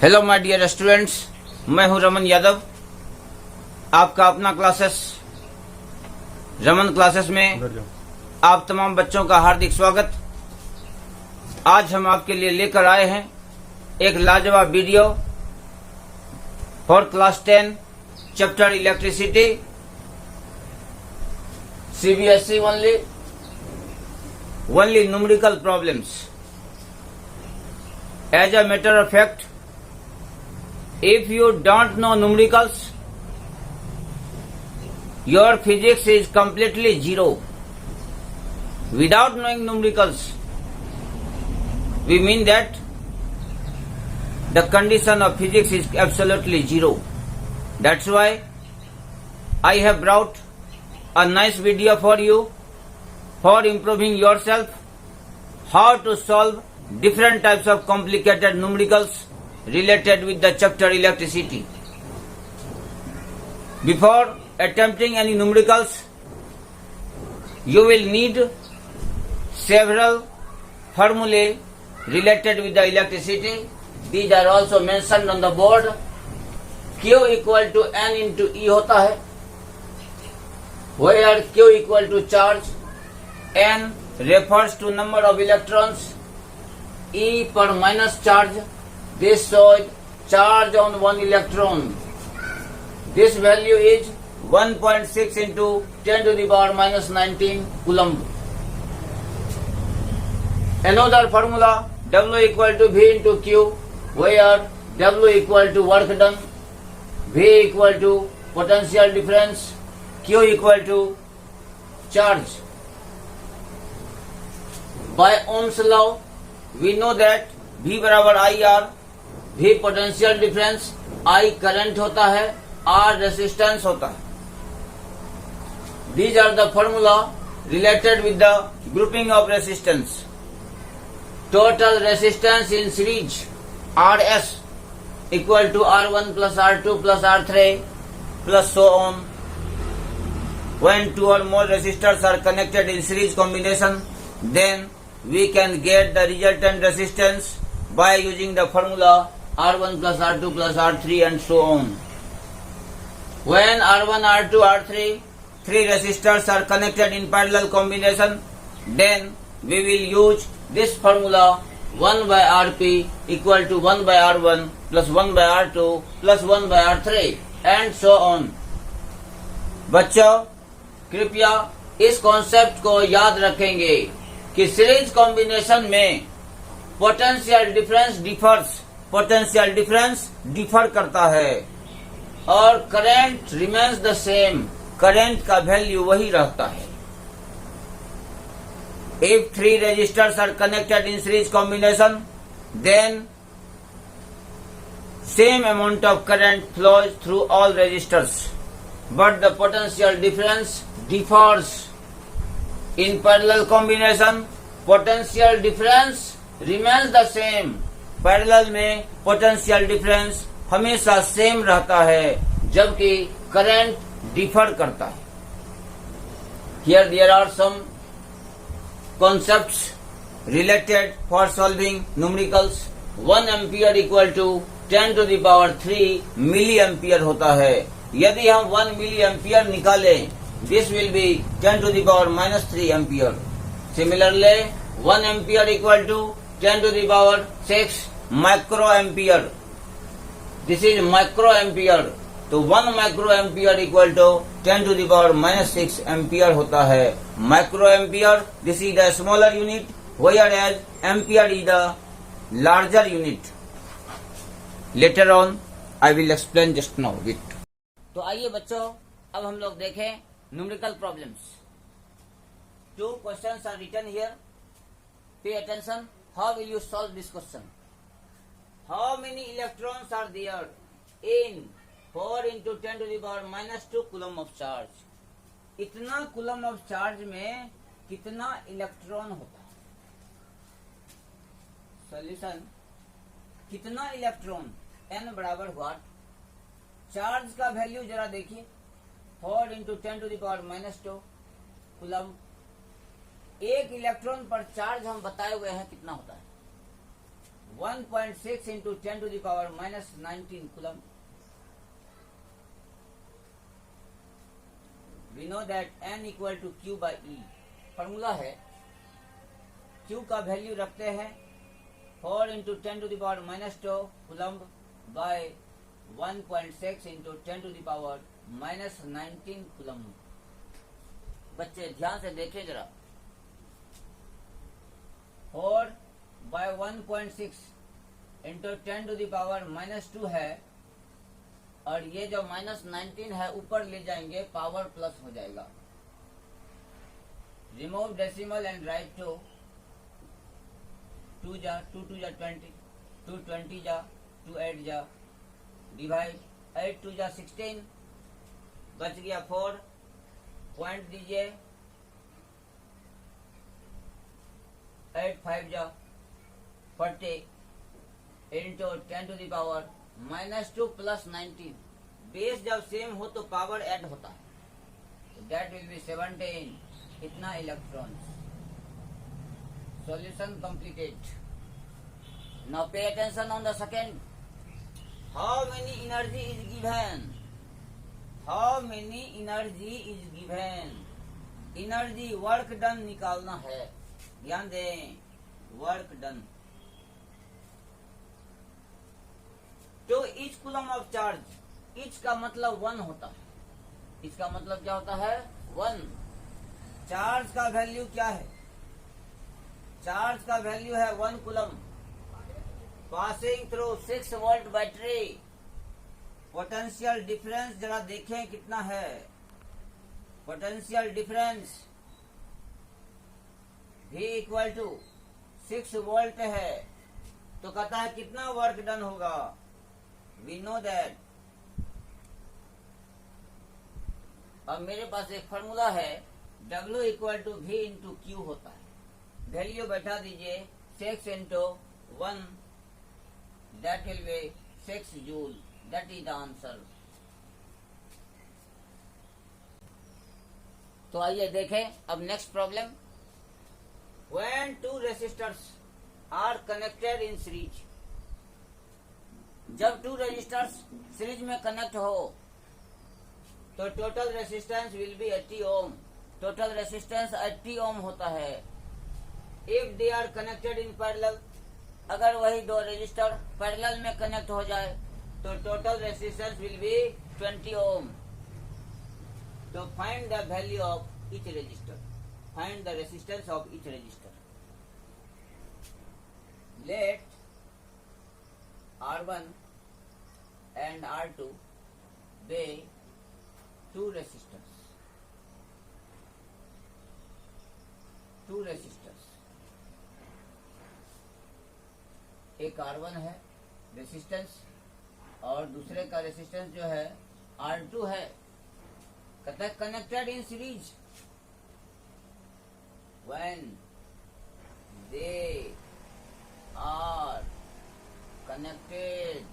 Hello my dear students, मैं हूं रमन यादव। आपका अपना क्लासेस रमन क्लासेस में आप तमाम बच्चों का हार्दिक स्वागत। आज हम आपके लिए लेकर आए हैं एक लाजवाब video for class 10 chapter electricity, CBSE only numerical problems. As a matter of fact, if you don't know numericals, your physics is completely zero. Without knowing numericals, we mean that the condition of physics is absolutely zero. That's why I have brought a nice video for you for improving yourself, how to solve different types of complicated numericals related with the chapter electricity. Before attempting any numericals, you will need several formulae related with the electricity. These are also mentioned on the board. Q equal to N into E होता है, where Q equal to charge, N refers to number of electrons, E per minus charge. This shows charge on one electron. This value is 1.6 into 10 to the power minus 19 coulomb. Another formula, W equal to V into Q, where W equal to work done, V equal to potential difference, Q equal to charge. By Ohm's law, we know that V बराबर IR, V potential difference, I current होता है, R resistance होता है. These are the formula related with the grouping of resistance. Total resistance in series RS equal to R1 plus R2 plus R3 plus so on. When two or more resistors are connected in series combination, then we can get the resultant resistance by using the formula R1 plus R2 plus R3 and so on. When R1, R2, R3, three resistors are connected in parallel combination, then we will use this formula 1 by Rp equal to 1 by R1 plus 1 by R2 plus 1 by R3 and so on. बच्चों, कृपया इस concept को याद रखेंगे कि series combination में potential difference differ करता है और current remains the same, current का वैल्यू वही रहता है. If three resistors are connected in series combination, then same amount of current flows through all resistors, but the potential difference differs. In parallel combination, potential difference remains the same. Parallel में potential difference हमेशा same रहता है, जबकि current differ करता है. Here there are some concepts related for solving numericals. 1 ampere equal to 10 to the power 3 milliampere होता है. यदि हम 1 milliampere निकालें, this will be 10 to the power minus 3 ampere. Similarly, 1 ampere equal to 10 to the power 6 microampere. This is microampere. तो 1 microampere equal to 10 to the power minus 6 ampere होता है. Microampere, this is the smaller unit, whereas ampere is the larger unit. Later on, I will explain just now it. तो आइए बच्चों, अब हम लोग देखें numerical problems. Two questions are written here. Pay attention. How will you solve this question? How many electrons are there in 4 into 10 to the power minus 2 coulomb of charge? इतना coulomb of charge में कितना electron होता है? Solution, कितना electron, n बराबर what? Charge का value जरा देखिए, 4 into 10 to the power minus 2 coulomb. एक इलेक्ट्रॉन पर चार्ज हम बताए हुए हैं कितना होता है, 1.6 into 10 to the power minus 19 coulomb. We know that N equal to Q by E. Formula है Q का वैल्यू रखते हैं 4 into 10 to the power minus 2 coulomb by 1.6 into 10 to the power minus 19 coulomb. बच्चे ध्यान से देखें जरा, 4 by 1.6 into 10 to the power minus 2 है, और ये जो minus 19 है ऊपर ले जाएंगे पावर प्लस हो जाएगा. Remove decimal and write to 2 जा 2 2 जा 20, 2 20 जा 2 8 जा, डिवाइड 8 2 जा 16, बच गया 4, पॉइंट दीजिए 8 5 जा 40 into 10 to the power minus 2 plus 19. Base जब सेम हो तो पावर ऐड होता है, तो दैट विल बी 17. इतना electrons. Solution completed. Now pay attention on the second. How many energy is given? How many energy is given? Energy work done निकालना है. ध्यान दें, वर्क डन. तो each coulomb of charge, each का मतलब 1 होता है. इसका मतलब क्या होता है? 1. चार्ज का वैल्यू क्या है? चार्ज का वैल्यू है 1 coulomb. Passing through 6 volt battery. Potential difference जरा देखें कितना है. Potential difference V equal to 6 volt है, तो कहता है कितना वर्क डन होगा. We know that. अब मेरे पास एक फॉर्मूला है, W equal to V into Q होता है. वैल्यू बैठा दीजिए 6 into 1, that will be 6 joule. That is the answer. तो आइए देखें अब next problem. When two resistors are connected in series, जब 2 रेजिस्टर्स सीरीज में कनेक्ट हो तो total resistance will be 80 ohm. Total resistance 80 ohm होता है. If they are connected in parallel, अगर वही 2 रेजिस्टर पैरेलल में कनेक्ट हो जाए तो total resistance will be 20 ohm. तो find the value of each resistor. Find the resistance of each resistor. Let R1 and R2 be 2 resistors. 2 resistors. एक R1 है resistance और दूसरे का रेसिस्टेंस जो है R2 है. कहता है connected in series. When they are connected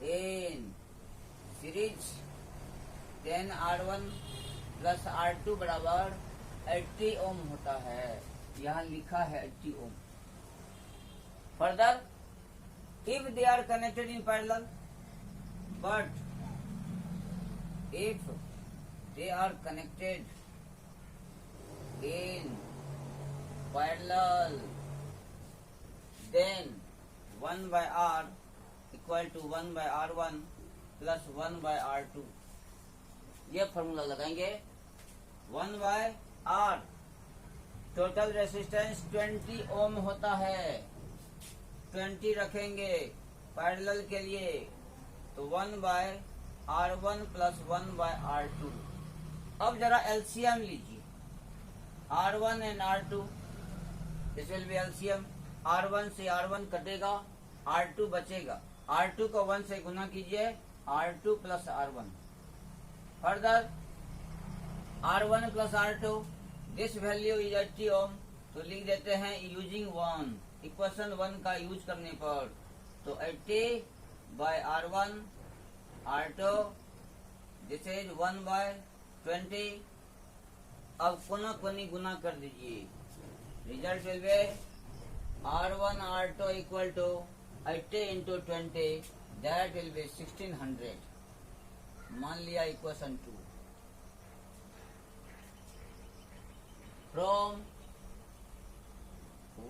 in series, then R1 plus R2 बराबर 80 ओम होता है. यहाँ लिखा है 80 ohm. Further, if they are connected in parallel, but if they are connected in parallel, then 1 by R equal to 1 by R1 plus 1 by R2. ये formula लगाएंगे. 1 by R total resistance 20 ohm होता है. 20 रखेंगे parallel के लिए, तो 1 by R1 plus 1 by R2. अब जरा एलसीएम लीजिए. R1 and R2, this will be LCM. R1 से R1 कटेगा, R2 बचेगा. R2 को 1 से गुना कीजिए, R2 plus R1. Further R1 plus R2, this value is 80 ओम, तो लिख देते हैं यूजिंग 1. इक्वेशन 1 का यूज करने पर, तो 80 bye R1 R2, this is 1 bye 20. अब कोना कोनी गुना कर दीजिए. Result will be R1 R2 equal to 80 into 20, that will be 1600. मान लिया equation 2. From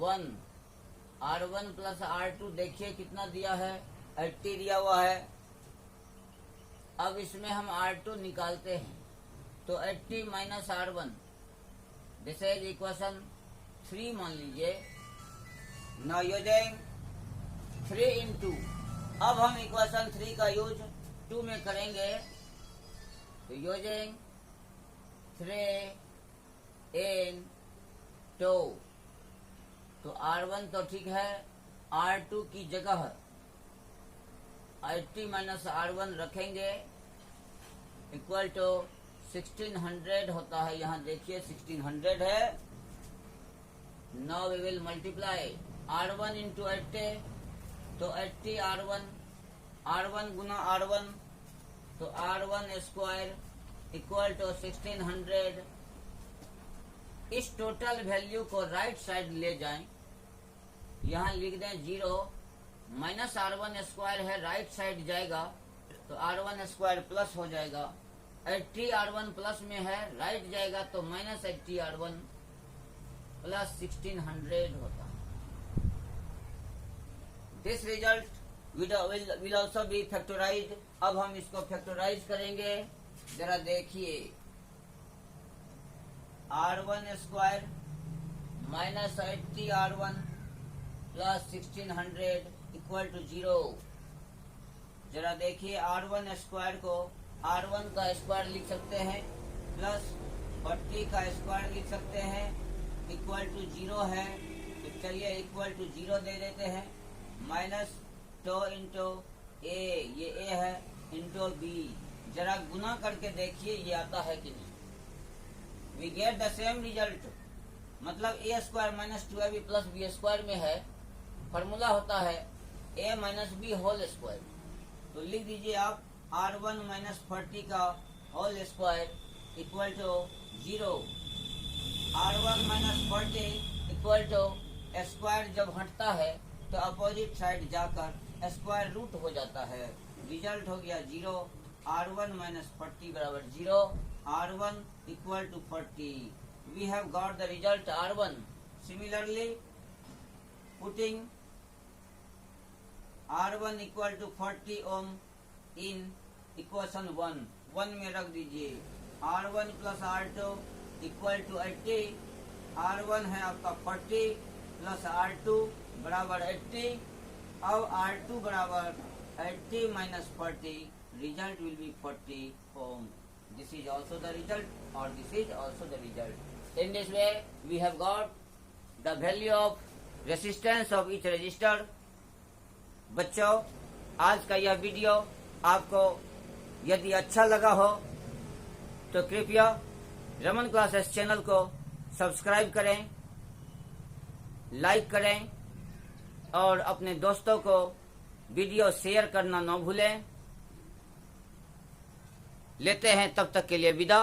1 R1 plus R2 देखिए कितना दिया है, 80 दिया हुआ है. अब इसमें हम R2 निकालते हैं तो 80 minus R1, this is equation 3 मान लीजिए. नाउ यूजिंग 3 into, अब हम इक्वेशन 3 का यूज 2 में करेंगे. तो यूजिंग 3 in 2, तो R1 तो ठीक है, R2 की जगह 80 माइनस R1 रखेंगे इक्वल टू 1600 होता है. यहाँ देखिए 1600 है. Now we will multiply R1 into 80, तो 80 R1 गुना R1, तो R1 स्क्वायर इक्वल टू 1600. इस टोटल वैल्यू को राइट साइड ले जाएं, यहाँ लिख दें 0 माइनस R1 स्क्वायर है, राइट साइड जाएगा तो R1 स्क्वायर प्लस हो जाएगा. 80 R1 प्लस में है, राइट जाएगा तो माइनस 80 R1 प्लस 1600 होता है. This result will also be factorized. अब हम इसको फैक्टराइज करेंगे. जरा देखिए, R1 square minus 80 R1 plus 1600 equal to 0. जरा देखिए, R1 स्क्वायर को R1 का स्क्वायर लिख सकते हैं प्लस 40 का स्क्वायर लिख सकते हैं इक्वल टू 0 है. तो चलिए इक्वल टू 0 दे देते हैं. माइनस 2 इंटू ए, ये ए है, इंटू बी. जरा गुना करके देखिए ये आता है कि नहीं. We get the same result. मतलब A square minus 2ab plus B square में है. फॉर्मूला होता है A minus B whole square. तो लिख दीजिए आप R1 माइनस 40 का whole square equal to 0. R1 minus 40 equal to square जब हटता है तो अपोजिट साइड जाकर स्क्वायर रूट हो जाता है. रिजल्ट हो गया 0. R1 माइनस 40 बराबर 0. R1 equal to 40. We have got the result R1. Similarly, putting R1 equal to 40 ohm in equation 1 में रख दीजिए. R1 plus R2 equal to 80. R1 है आपका 40 प्लस R2 बराबर 80. अब R2 बराबर 80 minus 40. Result will be 40 ohm. This is also the result, or this is also the result. In this way, we have got the value of resistance of each resistor. बच्चों, आज का यह video आपको यदि अच्छा लगा हो तो कृपया रमन क्लासेस चैनल को सब्सक्राइब करें, लाइक करें और अपने दोस्तों को वीडियो शेयर करना न भूलें. लेते हैं तब तक के लिए विदा.